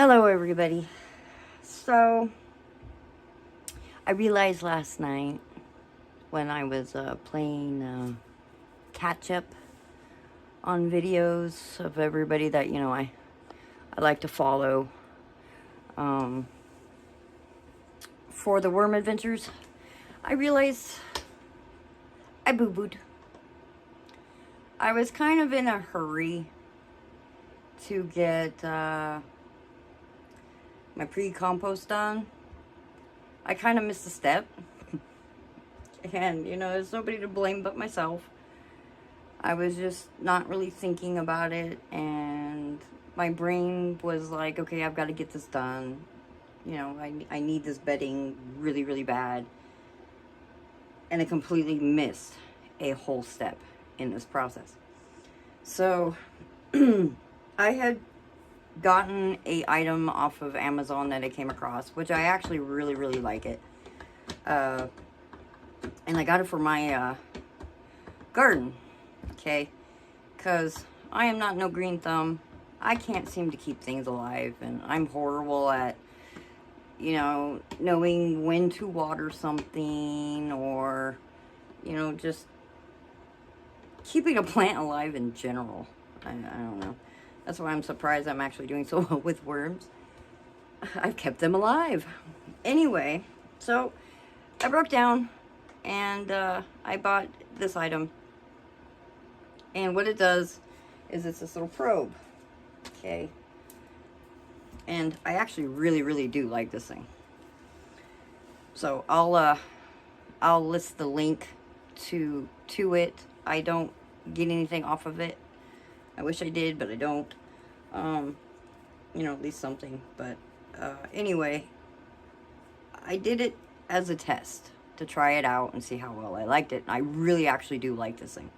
Hello everybody. So I realized last night when I was playing catch up on videos of everybody that I like to follow for the worm adventures, I realized I boo-booed. I was kind of in a hurry to get my pre-compost done. I kind of missed a step. And, there's nobody to blame but myself. I was just not really thinking about it. And my brain was like, okay, I've got to get this done. I need this bedding really, really bad. And I completely missed a whole step in this process. So, I had gotten a item off of Amazon that I came across, which I actually really, really like it. And I got it for my garden, okay? Because I am not no green thumb. I can't seem to keep things alive, and I'm horrible at, knowing when to water something, or, just keeping a plant alive in general. I don't know. That's why I'm surprised I'm actually doing so well with worms. I've kept them alive. Anyway, so I broke down and I bought this item. And what it does is it's this little probe. Okay. And I actually really, really do like this thing. So I'll list the link to it. I don't get anything off of it. I wish I did, but I don't. At least something. But anyway, I did it as a test to try it out and see how well I liked it. I really actually do like this thing.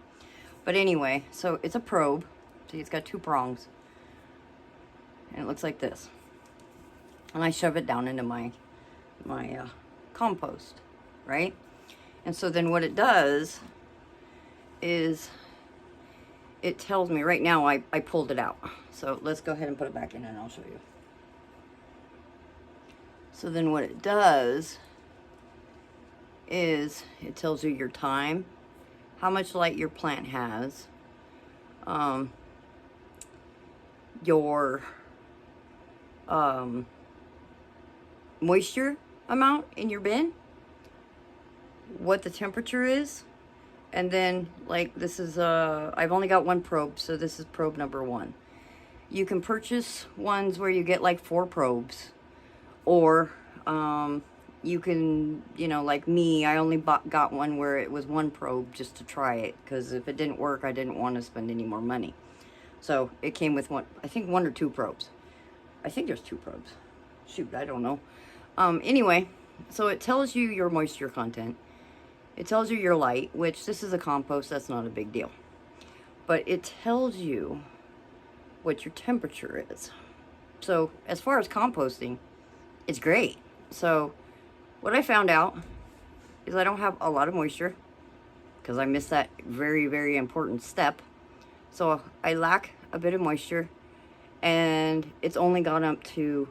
But anyway, so it's a probe. See, it's got two prongs. And it looks like this. And I shove it down into my compost, right? And so then what it does is it tells me right now. I pulled it out, so let's go ahead and put it back in and I'll show you. So then what it does is it tells you your time, how much light your plant has, your moisture amount in your bin, what the temperature is. And then, like, this is, I've only got one probe, so this is probe number 1. You can purchase ones where you get, like, 4 probes. Or, you can, like me, I only got one where it was 1 probe just to try it. Because if it didn't work, I didn't want to spend any more money. So, it came with I think 1 or 2 probes. I think there's 2 probes. Shoot, I don't know. Anyway, so it tells you your moisture content. It tells you your light, which this is a compost, that's not a big deal. But it tells you what your temperature is. So as far as composting, it's great. So what I found out is I don't have a lot of moisture because I missed that very, very important step. So I lack a bit of moisture, and it's only gone up to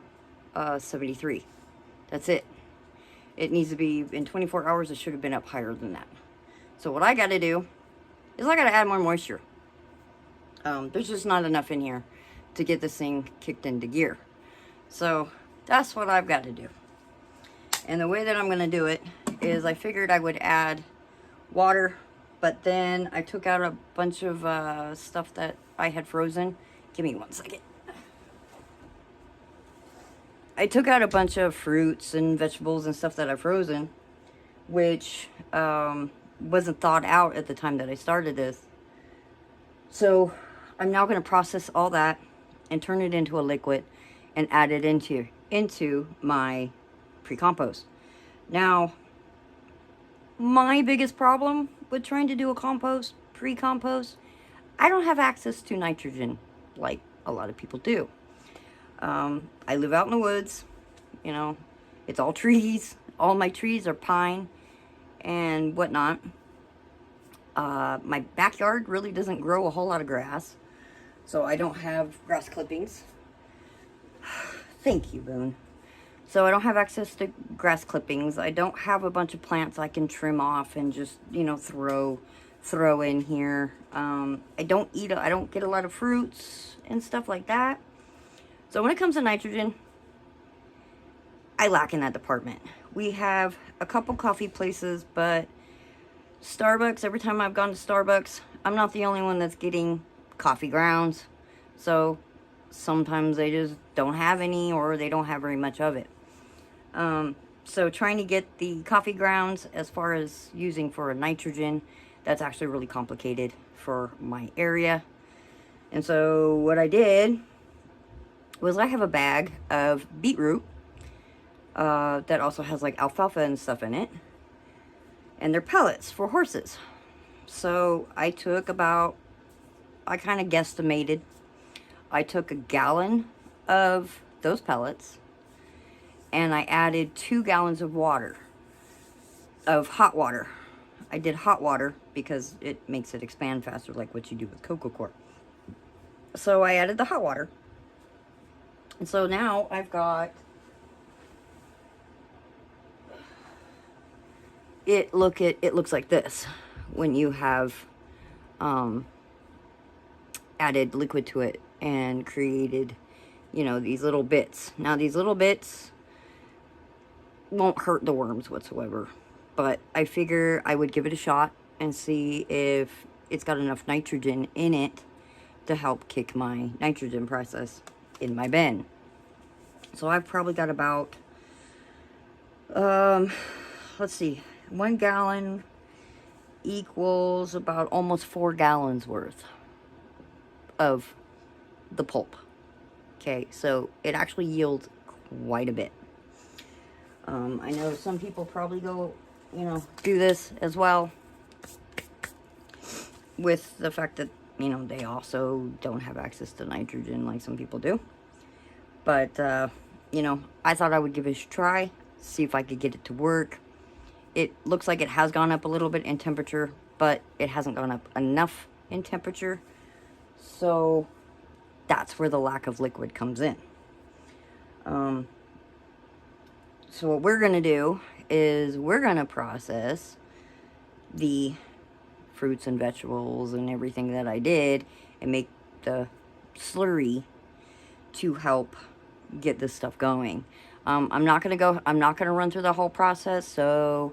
73. That's it. It needs to be, in 24 hours, it should have been up higher than that. So what I got to do is I got to add more moisture. There's just not enough in here to get this thing kicked into gear. So that's what I've got to do. And the way that I'm going to do it is I figured I would add water, but then I took out a bunch of stuff that I had frozen. Give me 1 second. I took out a bunch of fruits and vegetables and stuff that I've frozen, which wasn't thawed out at the time that I started this. So I'm now going to process all that and turn it into a liquid and add it into my pre-compost. Now, my biggest problem with trying to do a pre-compost, I don't have access to nitrogen like a lot of people do. I live out in the woods, it's all trees. All my trees are pine and whatnot. My backyard really doesn't grow a whole lot of grass, so I don't have grass clippings. Thank you, Boone. So I don't have access to grass clippings. I don't have a bunch of plants I can trim off and just, you know, throw in here. I don't get a lot of fruits and stuff like that. So when it comes to nitrogen, I lack in that department. We have a couple coffee places, but Starbucks, every time I've gone to Starbucks, I'm not the only one that's getting coffee grounds. So sometimes they just don't have any, or they don't have very much of it. So trying to get the coffee grounds as far as using for a nitrogen, that's actually really complicated for my area. And so what I did was I have a bag of beetroot that also has like alfalfa and stuff in it. And they're pellets for horses. So I took I kind of guesstimated. I took a gallon of those pellets and I added 2 gallons of water, of hot water. I did hot water because it makes it expand faster, like what you do with cocoa coir. So I added the hot water. And so now I've got, it looks like this when you have added liquid to it and created, you know, these little bits. Now these little bits won't hurt the worms whatsoever, but I figure I would give it a shot and see if it's got enough nitrogen in it to help kick my nitrogen process in my bin. So I've probably got about let's see, 1 gallon equals about almost 4 gallons worth of the pulp. Okay, so it actually yields quite a bit. I know some people probably go, you know, do this as well, with the fact that, you know, they also don't have access to nitrogen like some people do. But, you know, I thought I would give it a try, see if I could get it to work. It looks like it has gone up a little bit in temperature, but it hasn't gone up enough in temperature. So that's where the lack of liquid comes in. So what we're going to do is we're going to process the fruits and vegetables and everything that I did and make the slurry to help get this stuff going. I'm not going to run through the whole process, so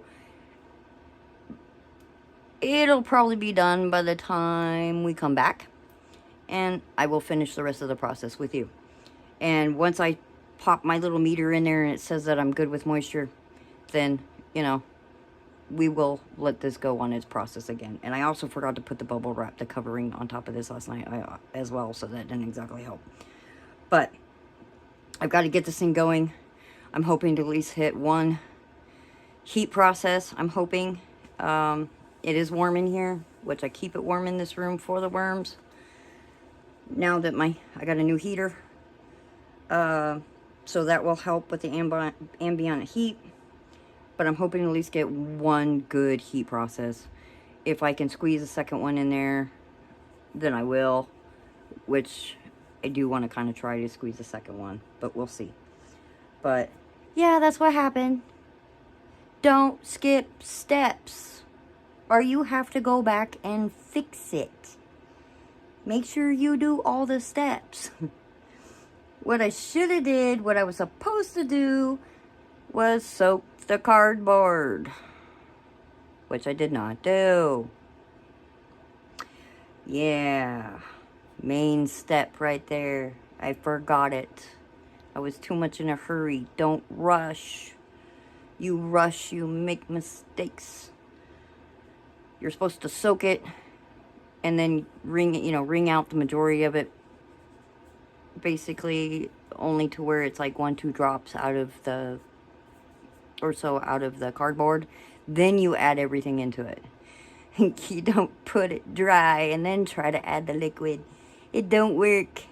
it'll probably be done by the time we come back, and I will finish the rest of the process with you. And once I pop my little meter in there and it says that I'm good with moisture, then, you know, we will let this go on its process again. And I also forgot to put the bubble wrap, the covering on top of this last night as well, so that didn't exactly help. But I've got to get this thing going. I'm hoping to at least hit 1 heat process. I'm hoping. It is warm in here, which I keep it warm in this room for the worms. Now that I got a new heater, so that will help with the ambient heat. But I'm hoping to at least get 1 good heat process. If I can squeeze a second one in there, then I will, which I do want to kind of try to squeeze a second one, but we'll see. But yeah, that's what happened. Don't skip steps, or you have to go back and fix it. Make sure you do all the steps. What I should have did, what I was supposed to do, was soak the cardboard, which I did not do. Yeah, main step right there. I forgot it. I was too much in a hurry. Don't rush. You rush, you make mistakes. You're supposed to soak it and then wring out the majority of it, basically only to where it's like 1-2 drops out of the cardboard. Then you add everything into it. You don't put it dry and then try to add the liquid. It don't work.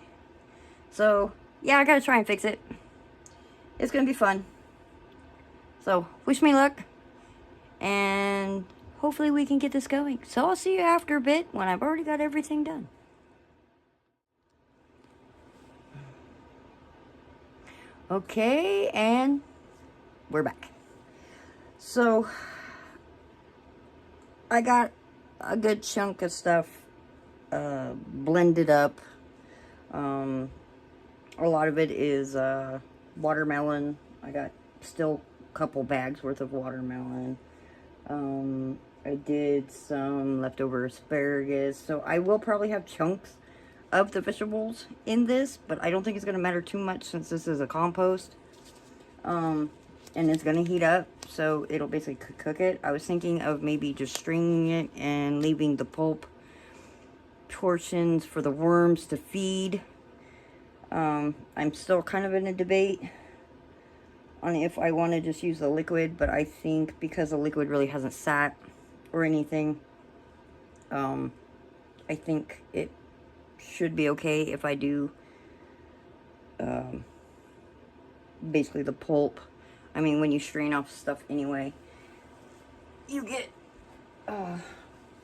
So yeah, I gotta try and fix it. It's gonna be fun. So wish me luck, and hopefully we can get this going. So I'll see you after a bit when I've already got everything done. Okay, and we're back. So I got a good chunk of stuff blended up. A lot of it is watermelon. I got still a couple bags worth of watermelon. I did some leftover asparagus. So I will probably have chunks of the vegetables in this, but I don't think it's going to matter too much since this is a compost. And it's going to heat up, so it'll basically cook it. I was thinking of maybe just stringing it and leaving the pulp portions for the worms to feed. I'm still kind of in a debate on if I want to just use the liquid, but I think because the liquid really hasn't sat or anything, I think it should be okay if I do basically the pulp. I mean, when you strain off stuff anyway, you get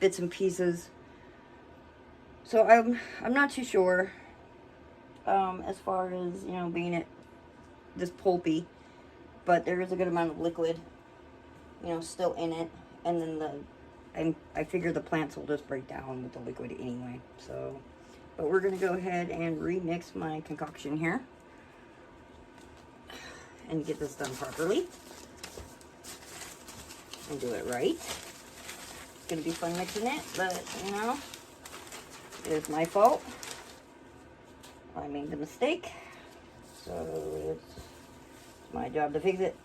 bits and pieces. So I'm not too sure as far as, you know, being it this pulpy, but there is a good amount of liquid, you know, still in it. And then I figure the plants will just break down with the liquid anyway. So, but we're gonna go ahead and remix my concoction here and get this done properly and do it right. It's gonna be fun mixing it, but you know, it is my fault. I made the mistake, so it's my job to fix it.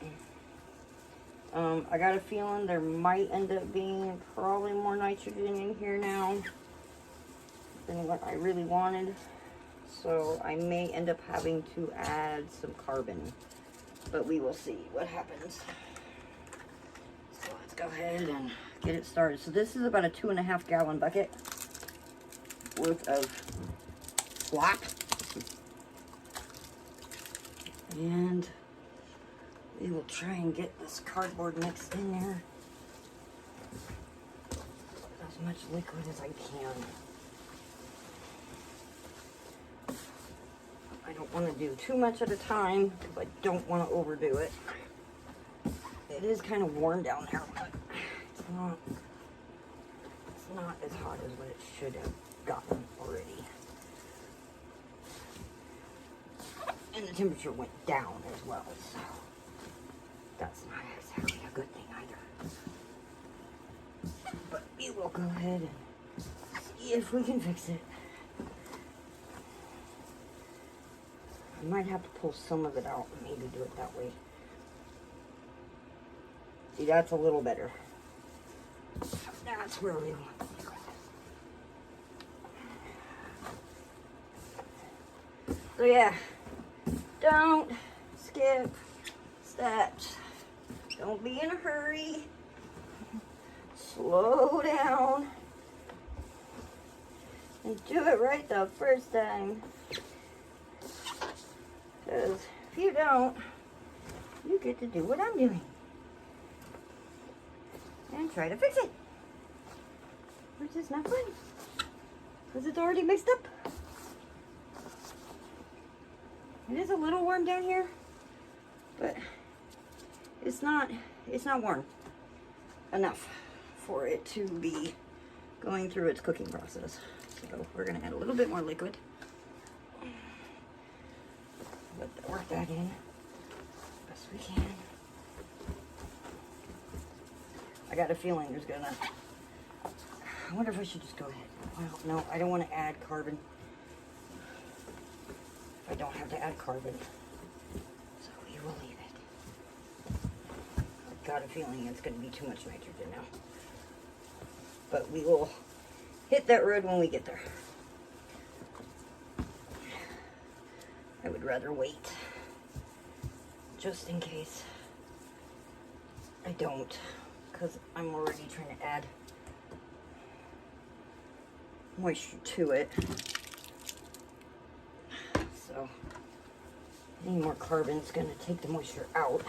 I got a feeling there might end up being probably more nitrogen in here now than what I really wanted. So I may end up having to add some carbon, but we will see what happens. So let's go ahead and get it started. So this is about a 2.5 gallon bucket worth of slop. And we will try and get this cardboard mixed in there. As much liquid as I can. I don't want to do too much at a time because I don't want to overdo it. It is kind of warm down there, but it's not as hot as what it should have gotten already. And the temperature went down as well, so that's not exactly a good thing either. But we will go ahead and see if we can fix it. I might have to pull some of it out and maybe do it that way. See, that's a little better. That's where we want to go. So yeah, don't skip steps. Don't be in a hurry. Slow down. And do it right the first time. Because if you don't, you get to do what I'm doing. And try to fix it. Which is not fun. Because it's already mixed up. It is a little warm down here. But it's not warm enough for it to be going through its cooking process. So we're going to add a little bit more liquid. Work that in best we can. I got a feeling there's gonna... I wonder if I should just go ahead. Well, no, I don't want to add carbon. I don't have to add carbon. So we will leave it. I've got a feeling it's going to be too much nitrogen now. But we will hit that road when we get there. I would rather wait, just in case I don't, because I'm already trying to add moisture to it. So any more carbon is going to take the moisture out.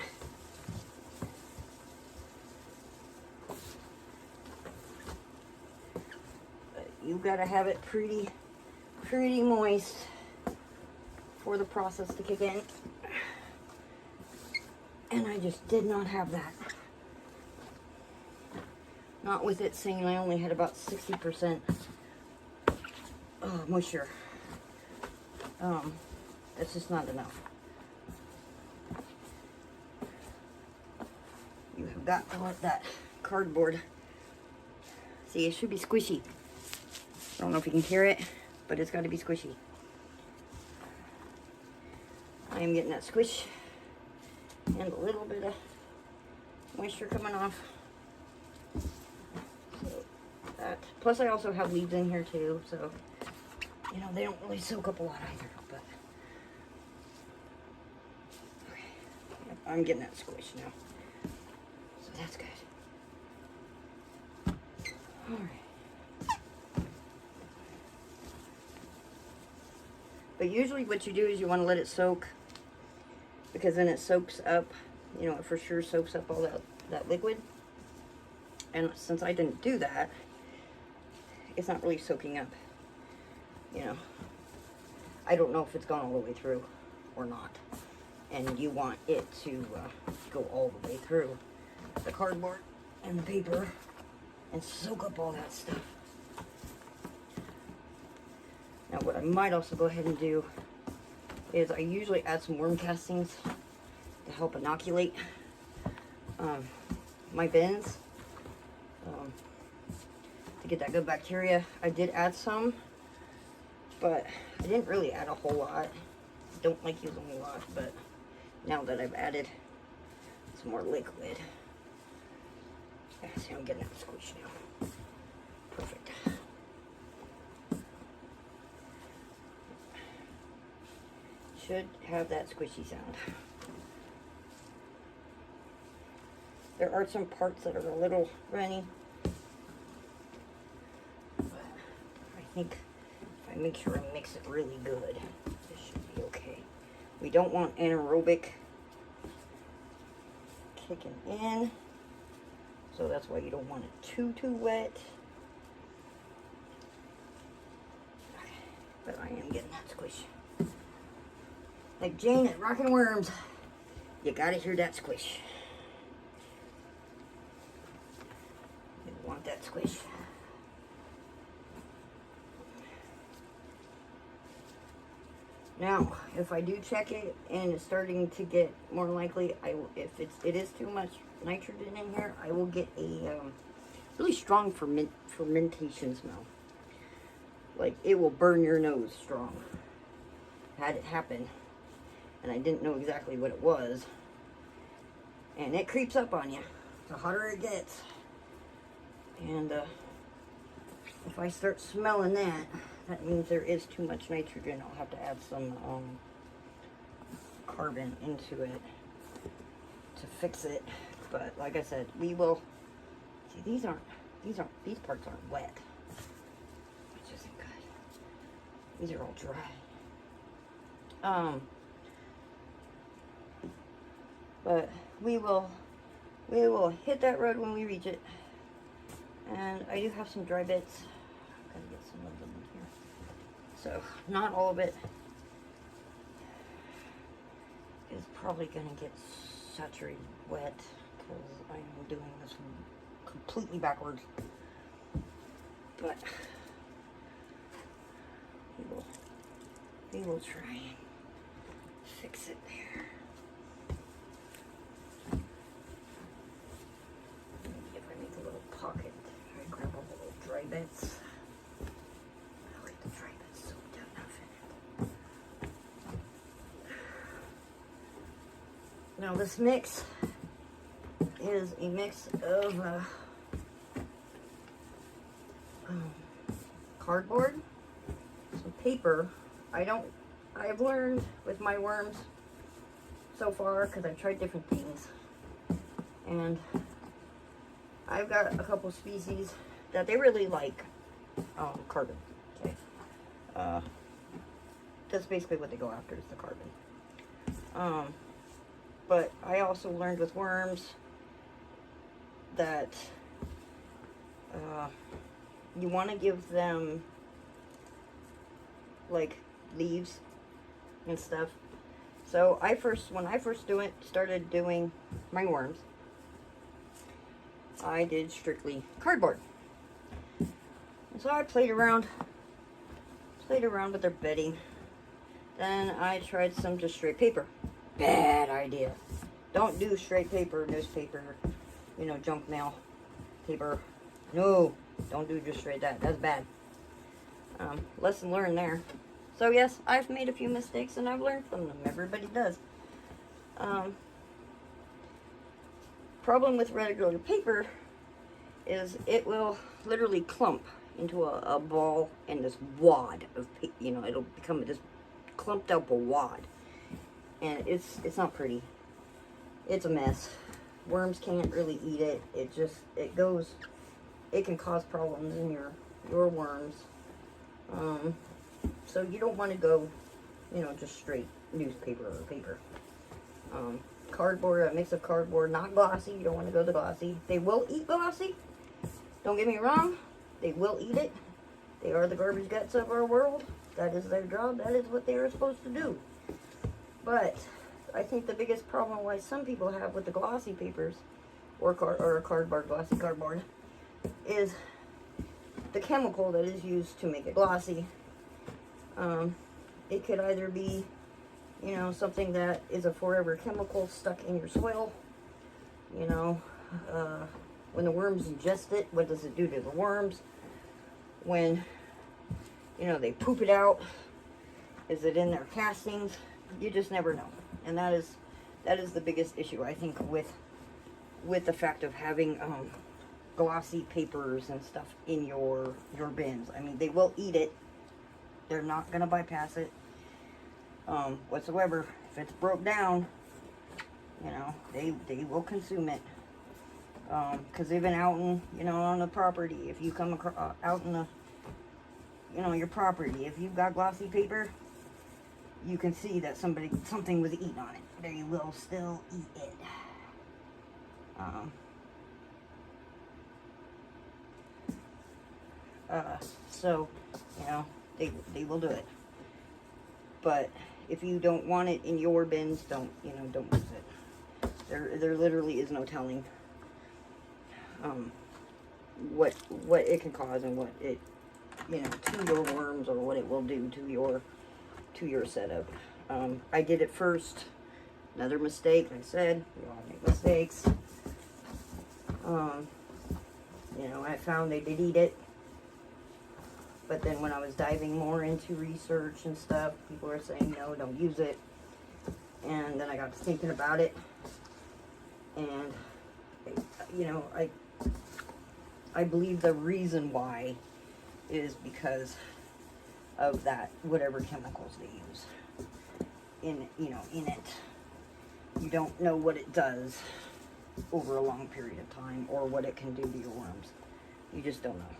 But you got to have it pretty moist for the process to kick in. And I just did not have that. Not with it saying I only had about 60% moisture. That's just not enough. You have got to let that cardboard. See, it should be squishy. I don't know if you can hear it, but it's got to be squishy. I am getting that squish and a little bit of moisture coming off. So that. Plus, I also have leaves in here too, so you know they don't really soak up a lot either. But okay. Yep, I'm getting that squish now, so that's good. All right. But usually what you do is you want to let it soak, because then it soaks up, you know, it for sure soaks up all that liquid. And since I didn't do that, it's not really soaking up, you know. I don't know if it's gone all the way through or not. And you want it to go all the way through the cardboard and the paper and soak up all that stuff. Now what I might also go ahead and do is I usually add some worm castings to help inoculate my bins to get that good bacteria. I did add some, but I didn't really add a whole lot. Don't like using a lot, but now that I've added some more liquid, yeah, see, I'm getting that squish now. Perfect. Should have that squishy sound. There are some parts that are a little runny, but I think if I make sure I mix it really good, this should be okay. We don't want anaerobic kicking in, so that's why you don't want it too wet. But I am getting that squish. Like Jane at Rockin' Worms, you gotta hear that squish. You want that squish. Now, if I do check it and it's starting to get more likely, if it is too much nitrogen in here, I will get a really strong fermentation smell. Like, it will burn your nose strong. Had it happen. And I didn't know exactly what it was. And it creeps up on you. The hotter it gets. And if I start smelling that, that means there is too much nitrogen. I'll have to add some carbon into it to fix it. But like I said, we will see, these parts aren't wet. Which isn't good. These are all dry. But we will hit that road when we reach it. And I do have some dry bits. Gotta get some of them in here. So not all of it is probably gonna get saturated wet because I am doing this completely backwards. But we will try and fix it there. Pocket. I grab all the little dry bits. I'll get the dry bits soaked enough in it. Now this mix is a mix of cardboard, some paper. I've learned with my worms so far, because I've tried different things, and I've got a couple species that they really like carbon. Okay, that's basically what they go after, is the carbon. But I also learned with worms that you want to give them like leaves and stuff, So when I first started doing my worms, I did strictly cardboard. And so I played around with their bedding. Then I tried some just straight paper. Bad idea. Don't do straight paper, newspaper, you know, junk mail paper. No, don't do just straight that. That's bad. Lesson learned there. So yes, I've made a few mistakes and I've learned from them. Everybody does. Problem with regular paper is it will literally clump into a ball and this wad of paper. You know, it'll become this clumped up a wad, and it's not pretty. It's a mess. Worms can't really eat it. It can cause problems in your worms. So you don't want to go, you know, just straight newspaper or paper. Cardboard, a mix of cardboard, not glossy. You don't want to go the glossy. They will eat glossy. Don't get me wrong. They will eat it. They are the garbage guts of our world. That is their job. That is what they are supposed to do. But I think the biggest problem why some people have with the glossy papers or cardboard, glossy cardboard, is the chemical that is used to make it glossy. It could either be, you know, something that is a forever chemical stuck in your soil. You know, when the worms ingest it, what does it do to the worms? When, you know, they poop it out, is it in their castings? You just never know. And that is the biggest issue, I think, with the fact of having glossy papers and stuff in your bins. I mean, they will eat it. They're not going to bypass it whatsoever. If it's broke down, you know, they will consume it. Because they've been out in, you know, on the property. If you come out in the, you know, your property, if you've got glossy paper, you can see that something was eaten on it. They will still eat it. So, you know, they will do it. But if you don't want it in your bins, don't use it. There literally is no telling what it can cause and what it, you know, to your worms, or what it will do to your setup. I did it first. Another mistake. I said we all make mistakes. You know, I found they did eat it. But then when I was diving more into research and stuff, people were saying, no, don't use it. And then I got to thinking about it. And, you know, I believe the reason why is because of that, whatever chemicals they use in it. You don't know what it does over a long period of time, or what it can do to your worms. You just don't know.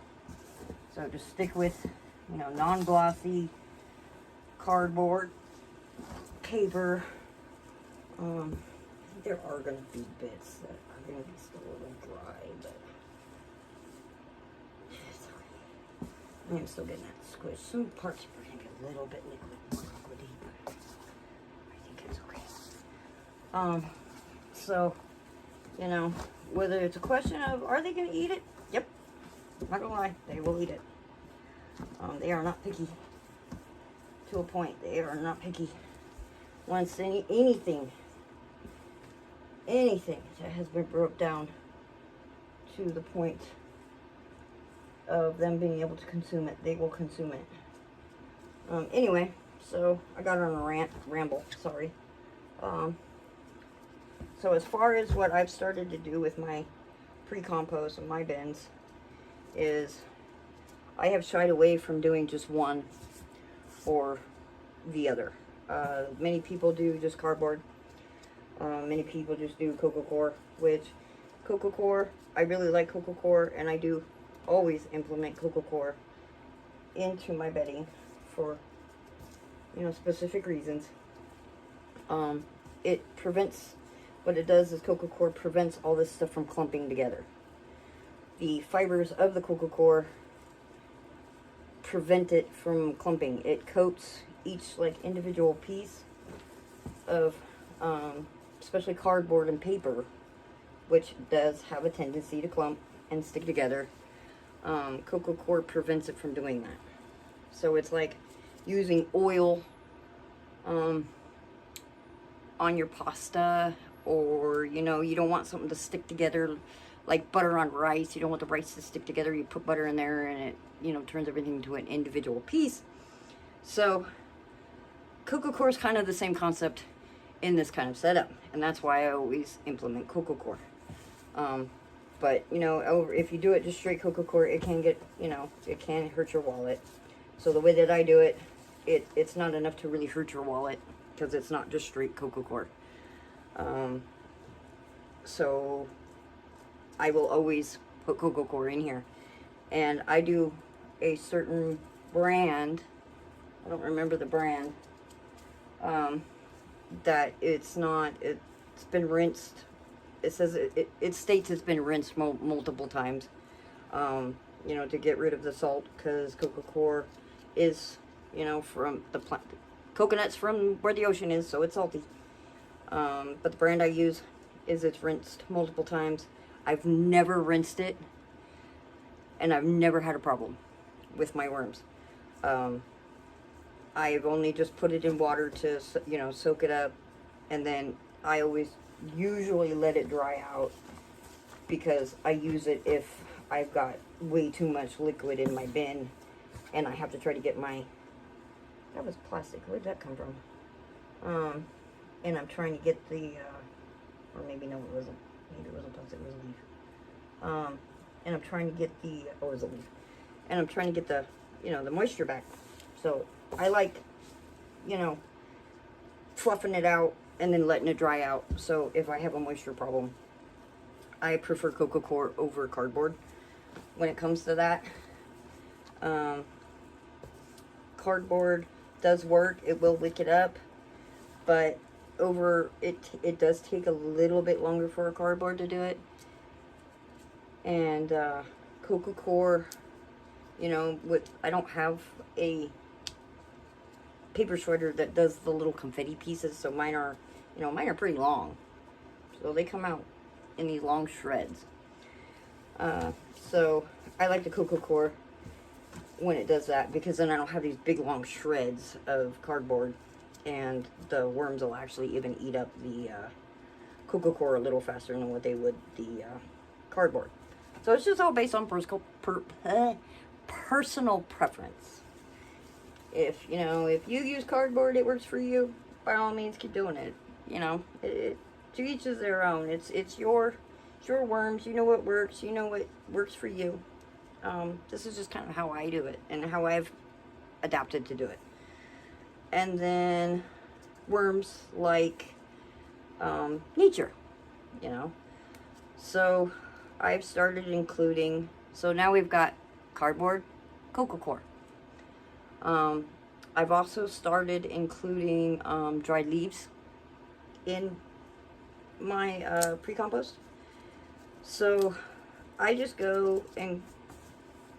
So just stick with, you know, non-glossy cardboard, paper. I think there are going to be bits that are going to be still a little dry, but it's okay. I'm still getting that squish. Some parts are going to be a little bit more liquidy, but I think it's okay. So, you know, whether it's a question of, are they going to eat it? Yep. Not gonna lie, they will eat it. They are not picky. To a point, they are not picky. Once anything that has been broke down to the point of them being able to consume it, they will consume it. Anyway, so I got on a ramble, sorry. So as far as what I've started to do with my pre-compost and my bins, is I have shied away from doing just one or the other. Many people do just cardboard. Many people just do Coir, which Coir, I really like Coir, and I do always implement Coir into my bedding for, you know, specific reasons. It prevents, what it does is Coir prevents all this stuff from clumping together. The fibers of the Coir prevent it from clumping. It coats each like individual piece of, especially cardboard and paper, which does have a tendency to clump and stick together. Coco Coir prevents it from doing that. So it's like using oil on your pasta, or, you know, you don't want something to stick together like butter on rice. You don't want the rice to stick together. You put butter in there and it, you know, turns everything into an individual piece. So Coco Coir is kind of the same concept in this kind of setup, and that's why I always implement Coco Coir. But, you know, if you do it just straight Coco Coir, it can get, you know, it can hurt your wallet. So the way that I do it, it's not enough to really hurt your wallet, because it's not just straight Coco Coir. So I will always put Coco Coir in here. And I do a certain brand, I don't remember the brand, that it's been rinsed. It says, it states it's been rinsed multiple times, you know, to get rid of the salt, because Coco Coir is, you know, from the plant. Coconut's from where the ocean is, so it's salty. But the brand I use it's rinsed multiple times. I've never rinsed it, and I've never had a problem with my worms. I've only just put it in water to, you know, soak it up, and then I usually let it dry out, because I use it if I've got way too much liquid in my bin and I have to try to get my, that was plastic, where'd that come from? And I'm trying to get the, or maybe no, it wasn't, maybe it wasn't plastic, it was a leaf. And I'm trying to get the, oh, it was a leaf, and I'm trying to get the, you know, the moisture back. So I like, you know, fluffing it out and then letting it dry out. So if I have a moisture problem, I prefer Coco Coir over cardboard when it comes to that. Cardboard does work, it will wick it up, but it does take a little bit longer for a cardboard to do it. And Coco Coir, you know, I don't have a paper shredder that does the little confetti pieces, so mine are, you know, mine are pretty long, so they come out in these long shreds. So I like the Coco Coir when it does that, because then I don't have these big long shreds of cardboard, and the worms will actually even eat up the Coco Coir a little faster than what they would the cardboard. So it's just all based on personal preference. If, you know, if you use cardboard, it works for you, by all means, keep doing it. You know, to each is their own. It's your worms. You know what works. You know what works for you. This is just kind of how I do it and how I've adapted to do it. And then worms like nature, you know. So I've started including, so now we've got cardboard, Coco Coir. I've also started including dried leaves in my pre-compost. So I just go and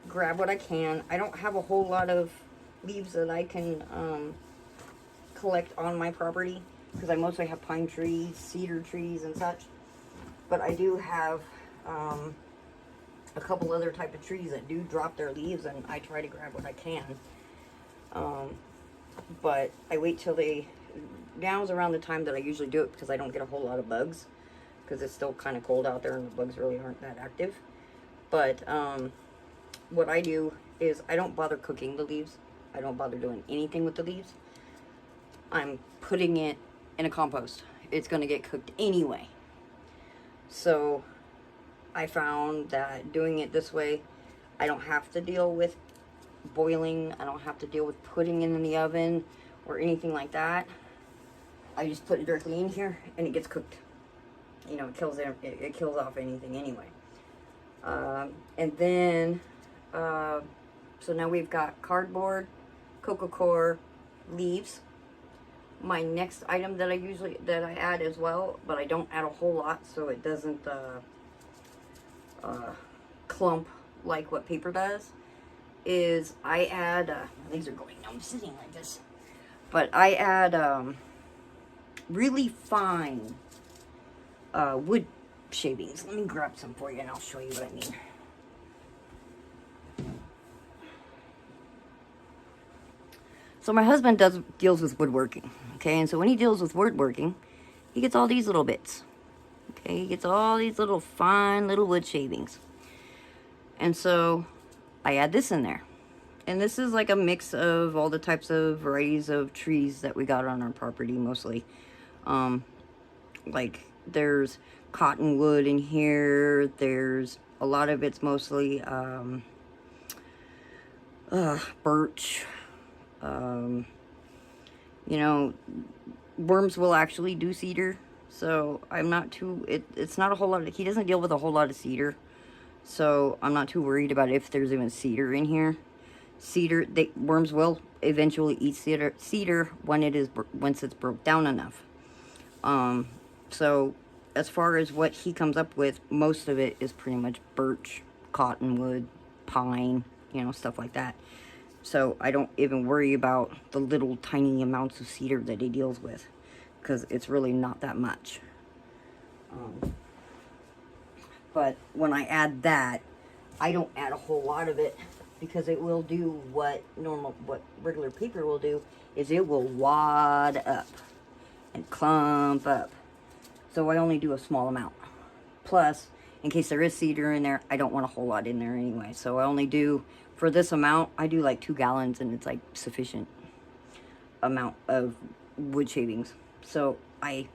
grab what I can. I don't have a whole lot of leaves that I can collect on my property, because I mostly have pine trees, cedar trees, and such. But I do have a couple other type of trees that do drop their leaves, and I try to grab what I can. But I wait till now's around the time that I usually do it, because I don't get a whole lot of bugs, because it's still kind of cold out there and the bugs really aren't that active. But what I do is I don't bother cooking the leaves. I don't bother doing anything with the leaves. I'm putting it in a compost. It's going to get cooked anyway. So I found that doing it this way, I don't have to deal with boiling. I don't have to deal with putting it in the oven or anything like that. I just put it directly in here and it gets cooked. You know, it kills off anything anyway. And then, so now we've got cardboard, Coco Coir, leaves. My next item that I add as well, but I don't add a whole lot so it doesn't clump like what paper does, is I add, these are going, I'm sitting like this, but I add really fine wood shavings. Let me grab some for you and I'll show you what I mean. So my husband deals with woodworking, okay? And so when he deals with woodworking, he gets all these little bits, okay? He gets all these little fine little wood shavings. And so I add this in there. And this is like a mix of all the types of varieties of trees that we got on our property mostly. Like there's cottonwood in here. There's a lot of it's mostly birch. You know, worms will actually do cedar. So I'm not too, it's not a whole lot, he doesn't deal with a whole lot of cedar. So I'm not too worried about if there's even cedar in here. Cedar, worms will eventually eat cedar once it's broke down enough. So as far as what he comes up with, most of it is pretty much birch, cottonwood, pine, you know, stuff like that. So I don't even worry about the little tiny amounts of cedar that he deals with, because it's really not that much. But when I add that, I don't add a whole lot of it, because it will do what regular paper will do, is it will wad up and clump up. So I only do a small amount. Plus, in case there is cedar in there, I don't want a whole lot in there anyway. So I only do, for this amount, I do like 2 gallons, and it's like sufficient amount of wood shavings. So I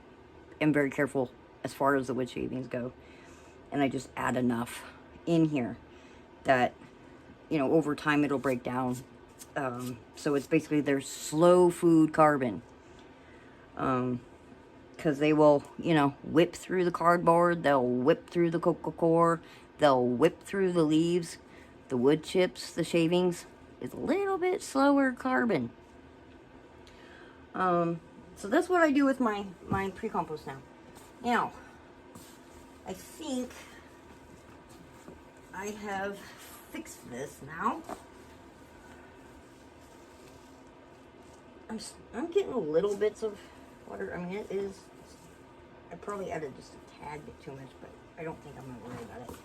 am very careful as far as the wood shavings go. And I just add enough in here that, you know, over time it'll break down. So it's basically their slow food carbon. Because they will, you know, whip through the cardboard, they'll whip through the coir, they'll whip through the leaves, the wood chips, the shavings. It's a little bit slower carbon. So that's what I do with my pre-compost now. Now, I think I have fixed this now. I'm getting little bits of water. I mean, it is, I probably added just a tad bit too much, but I don't think I'm going to worry about it.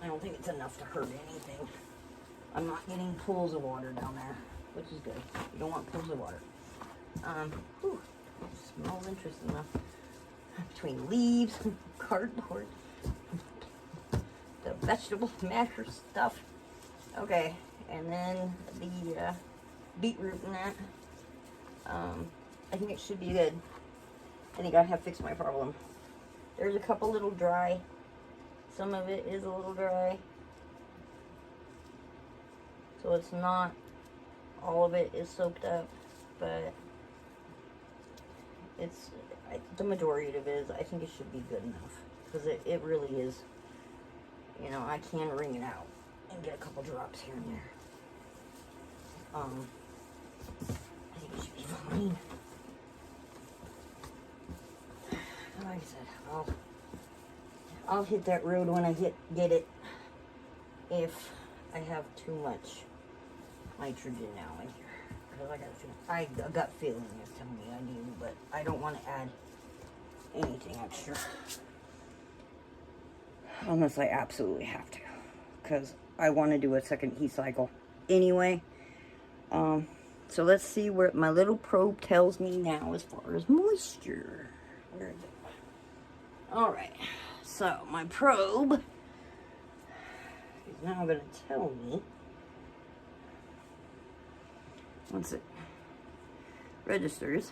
I don't think it's enough to hurt anything. I'm not getting pools of water down there, which is good. You don't want pools of water. Whew, it smells interesting enough. Between leaves, cardboard, the vegetable masher stuff. Okay, and then the beetroot and that. I think it should be good. I think I have fixed my problem. There's a couple little dry. Some of it is a little dry. So it's not all of it is soaked up, but it's the majority of it is. I think it should be good enough, because it really is. You know, I can wring it out and get a couple drops here and there. I think it should be fine. Like I said, I'll hit that road when I get it. If I have too much nitrogen now in here, because a gut feeling is telling me I do, but I don't want to add anything extra unless I absolutely have to, because I want to do a second heat cycle anyway. So let's see what my little probe tells me now as far as moisture. Where is it? All right, so my probe is now going to tell me, once it registers,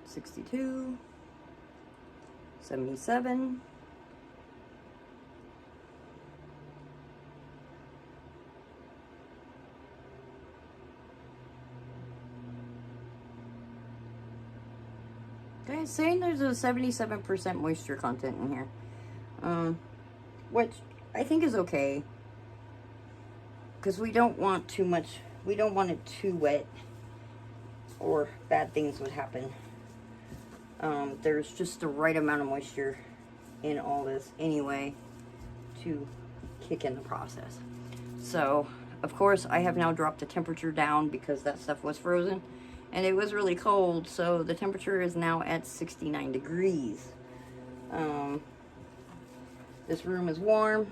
62, 77, okay, it's saying there's a 77% moisture content in here, which I think is okay, because we don't want too much, we don't want it too wet, or bad things would happen. There's just the right amount of moisture in all this anyway to kick in the process. So Of course, I have now dropped the temperature down because that stuff was frozen. And it was really cold, so the temperature is now at 69 degrees. This room is warm.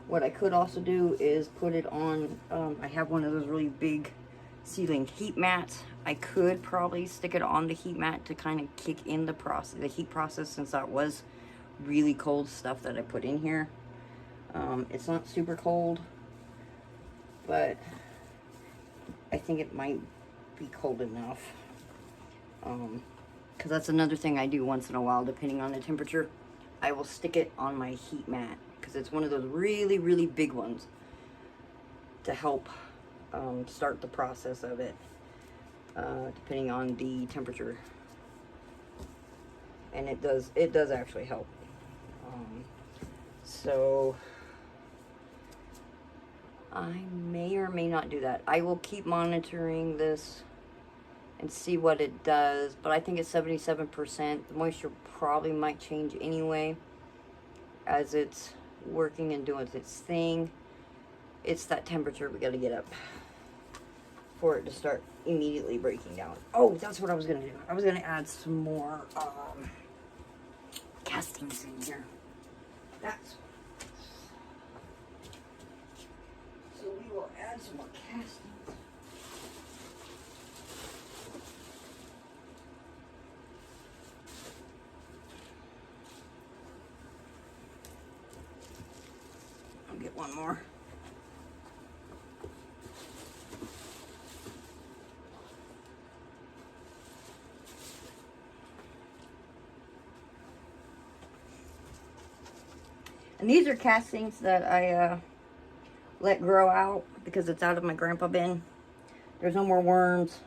What I could also do is put it on, I have one of those really big ceiling heat mats. I could probably stick it on the heat mat to kind of kick in the heat process, since that was really cold stuff that I put in here. It's not super cold, but I think it might be cold enough. Because that's another thing I do once in a while, depending on the temperature. I will stick it on my heat mat, because it's one of those really, really big ones, to help start the process of it, depending on the temperature. And it does actually help. So I may or may not do that. I will keep monitoring this and see what it does, but I think it's 77%. The moisture probably might change anyway as it's working and doing its thing. It's that temperature we got to get up for it to start immediately breaking down. Oh, that's what I was going to do. I was going to add some more castings in here. So we will add some more castings. I'll get one more. And these are castings that I let grow out because it's out of my grandpa bin. There's no more worms.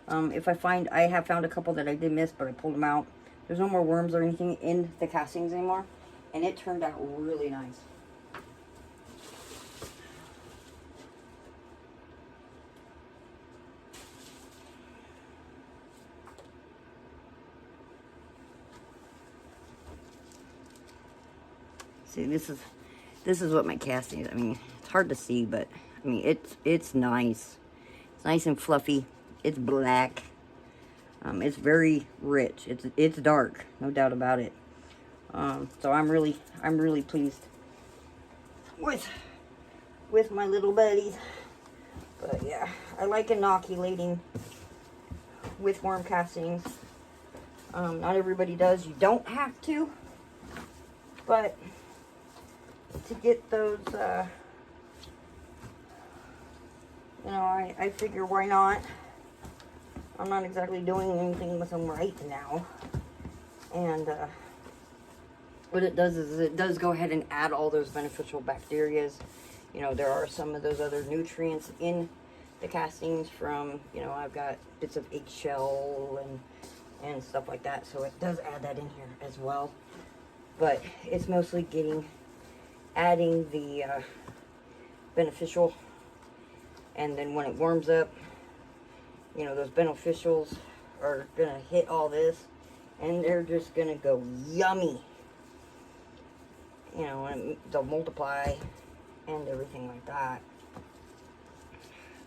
If I have found a couple that I did miss, but I pulled them out. There's no more worms or anything in the castings anymore. And it turned out really nice. See, this is what my casting is. I mean, it's hard to see, but I mean, it's nice. It's nice and fluffy. It's black. It's very rich. It's dark, no doubt about it. So I'm really pleased with my little buddies. But yeah, I like inoculating with worm castings. Not everybody does. You don't have to, but to get those, you know, I figure why not. I'm not exactly doing anything with them right now. And what it does is it does go ahead and add all those beneficial bacterias. You know, there are some of those other nutrients in the castings from, you know, I've got bits of eggshell and stuff like that. So it does add that in here as well. But it's mostly adding the beneficial, and then when it warms up, you know, those beneficials are gonna hit all this, and they're just gonna go yummy, you know, and they'll multiply and everything like that.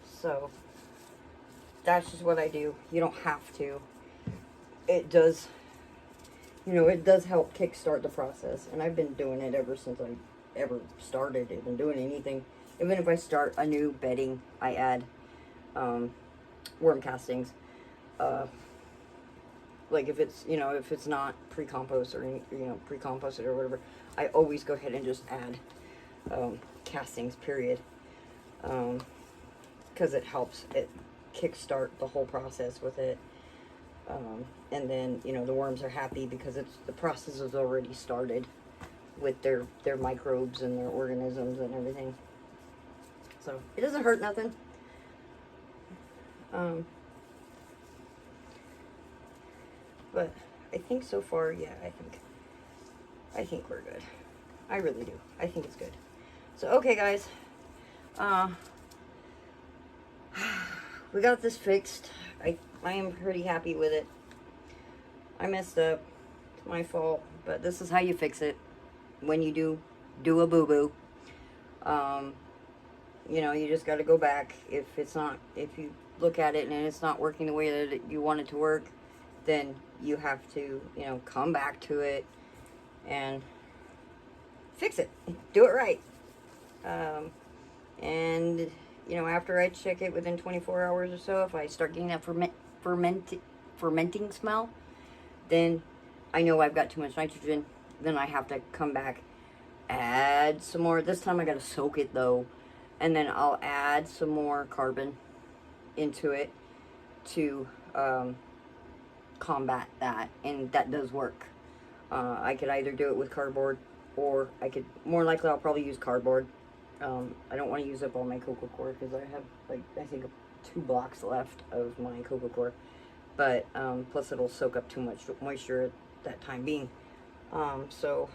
So that's just what I do. You don't have to. It does, you know, it does help kickstart the process, and I've been doing it ever since I ever started even doing anything. Even if I start a new bedding, I add worm castings. Like if it's, you know, if it's not pre-compost or, you know, pre-composted or whatever, I always go ahead and just add castings, period. Because it helps it kickstart the whole process with it. And then, you know, the worms are happy because the process is already started with their microbes and their organisms and everything. So it doesn't hurt nothing. But I think so far, yeah, I think we're good. I really do. I think it's good. So okay, guys, we got this fixed. I am pretty happy with it. I messed up. It's my fault, but this is how you fix it when you do a boo-boo. you know, you just got to go back. If you look at it and it's not working the way that you want it to work, then you have to, you know, come back to it and fix it. Do it right. And, you know, after I check it within 24 hours or so, if I start getting that fermenting smell, then I know I've got too much nitrogen. Then I have to come back, add some more. This time I got to soak it though. And then I'll add some more carbon into it to combat that. And that does work. I could either do it with cardboard, or I could, more likely I'll probably use cardboard. I don't want to use up all my cocoa coir because I have, like, I think 2 blocks left of my cocoa coir. But, plus it'll soak up too much moisture at that time being. So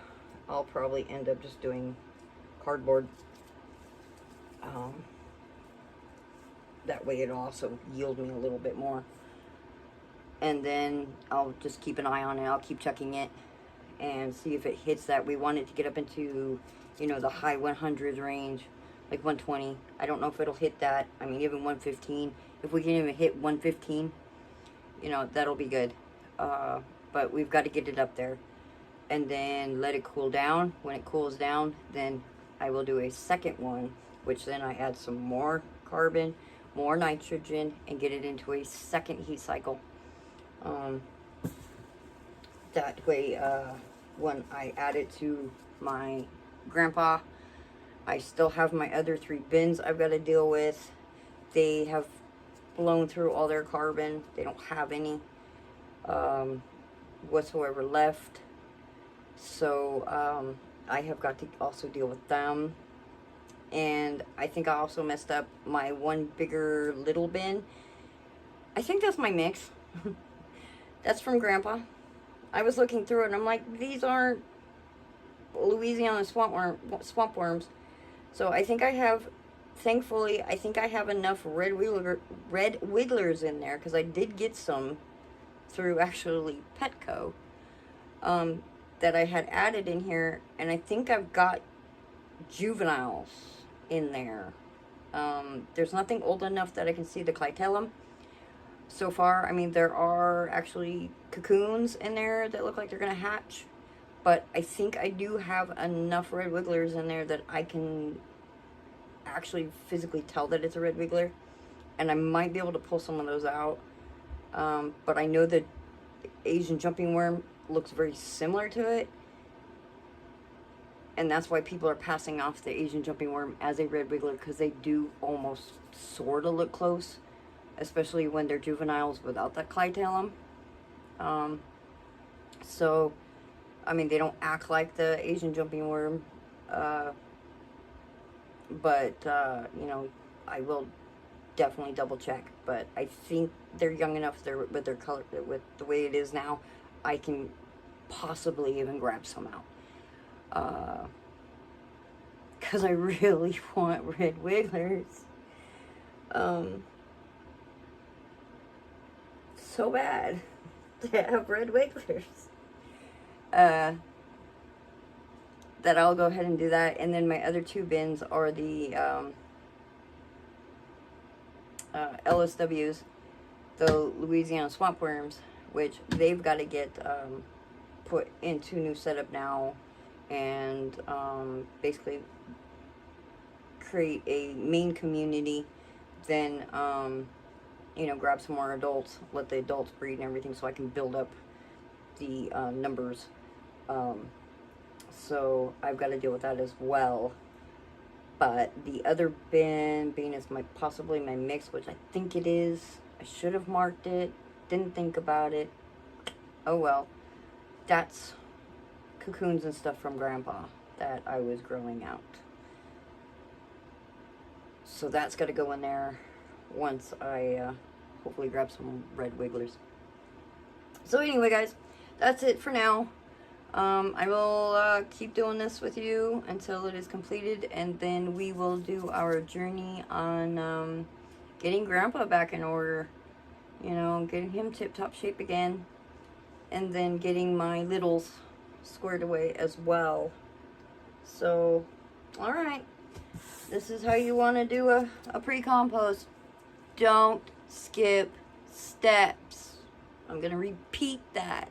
I'll probably end up just doing cardboard. That way it'll also yield me a little bit more. And then I'll just keep an eye on it. I'll keep checking it and see if it hits that. We want it to get up into, you know, the high 100s range, like 120. I don't know if it'll hit that. I mean, even 115. If we can even hit 115, you know, that'll be good. But we've got to get it up there. And then let it cool down. When it cools down, then I will do a second one, which then I add some more carbon, more nitrogen, and get it into a second heat cycle. That way, when I add it to my grandpa, I still have my other 3 bins I've got to deal with. They have blown through all their carbon. They don't have any whatsoever left. So I have got to also deal with them. And I think I also messed up my one bigger little bin. I think that's my mix. That's from Grandpa. I was looking through it and I'm like, these aren't Louisiana swamp worms. So I think I have, thankfully, I think I have enough red wigglers in there, because I did get some through actually Petco that I had added in here, and I think I've got juveniles in there. There's nothing old enough that I can see the clitellum so far. I mean, there are actually cocoons in there that look like they're gonna hatch, but I think I do have enough red wigglers in there that I can actually physically tell that it's a red wiggler, and I might be able to pull some of those out. But I know that Asian jumping worm looks very similar to it, and that's why people are passing off the Asian jumping worm as a red wiggler, because they do almost sort of look close, especially when they're juveniles without that clitellum. So, I mean, they don't act like the Asian jumping worm, but, you know, I will definitely double check. But I think they're young enough there with their color, with the way it is now, I can possibly even grab some out. Because I really want red wigglers. So bad to have red wigglers. That I'll go ahead and do that. And then my other 2 bins are the LSWs, the Louisiana swamp worms, which they've got to get put into new setup now, and basically create a main community. Then you know, grab some more adults, let the adults breed and everything, so I can build up the numbers. So I've got to deal with that as well. But the other bin being is possibly my mix, which I think it is. I should have marked it. Didn't think about it. Oh well. That's cocoons and stuff from Grandpa that I was growing out. So that's got to go in there once I hopefully grab some red wigglers. So anyway, guys, that's it for now. I will keep doing this with you until it is completed, and then we will do our journey on getting Grandpa back in order. You know, getting him tip-top shape again, and then getting my littles squared away as well. So, alright. This is how you want to do a pre-compost. Don't skip steps. I'm going to repeat that.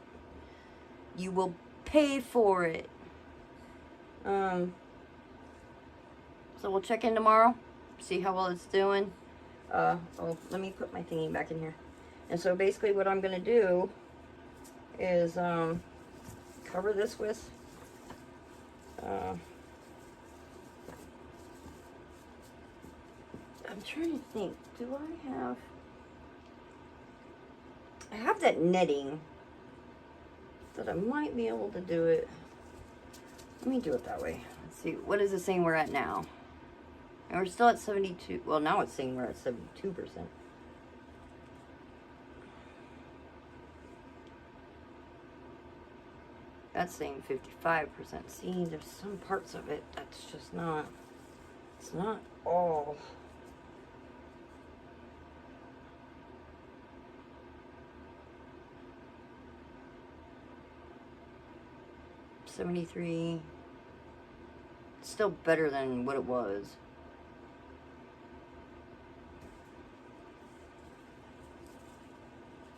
You will pay for it. So we'll check in tomorrow, see how well it's doing. Oh, let me put my thingy back in here. And so basically what I'm going to do is cover this with I'm trying to think, do I have that netting that I might be able to do it. Let me do it that way. Let's see, what is it saying we're at now? And we're still at 72. Well, now it's saying we're at 72%. That's saying 55%. See, there's some parts of it that's just not, it's not all. $73. It's still better than what it was.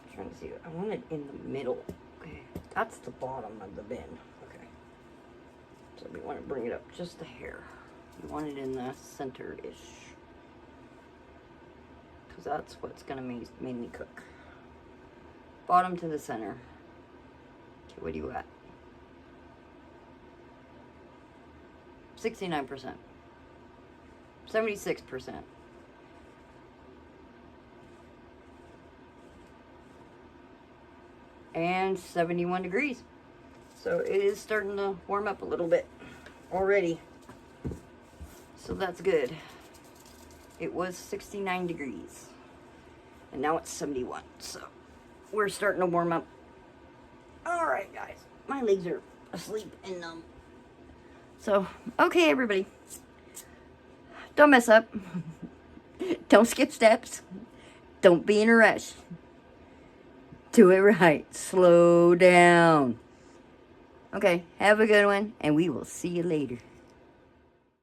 I'm trying to see. I want it in the middle. Okay, that's the bottom of the bin. Okay. So we want to bring it up just a hair. You want it in the center-ish. Because that's what's going to mainly cook. Bottom to the center. Okay, what are you at? 69%. 76%. And 71 degrees. So it is starting to warm up a little bit already. So that's good. It was 69 degrees. And now it's 71. So we're starting to warm up. Alright guys. My legs are asleep and numb. So, okay everybody. Don't mess up. Don't skip steps. Don't be in a rush. Do it right. Slow down. Okay, have a good one, and we will see you later.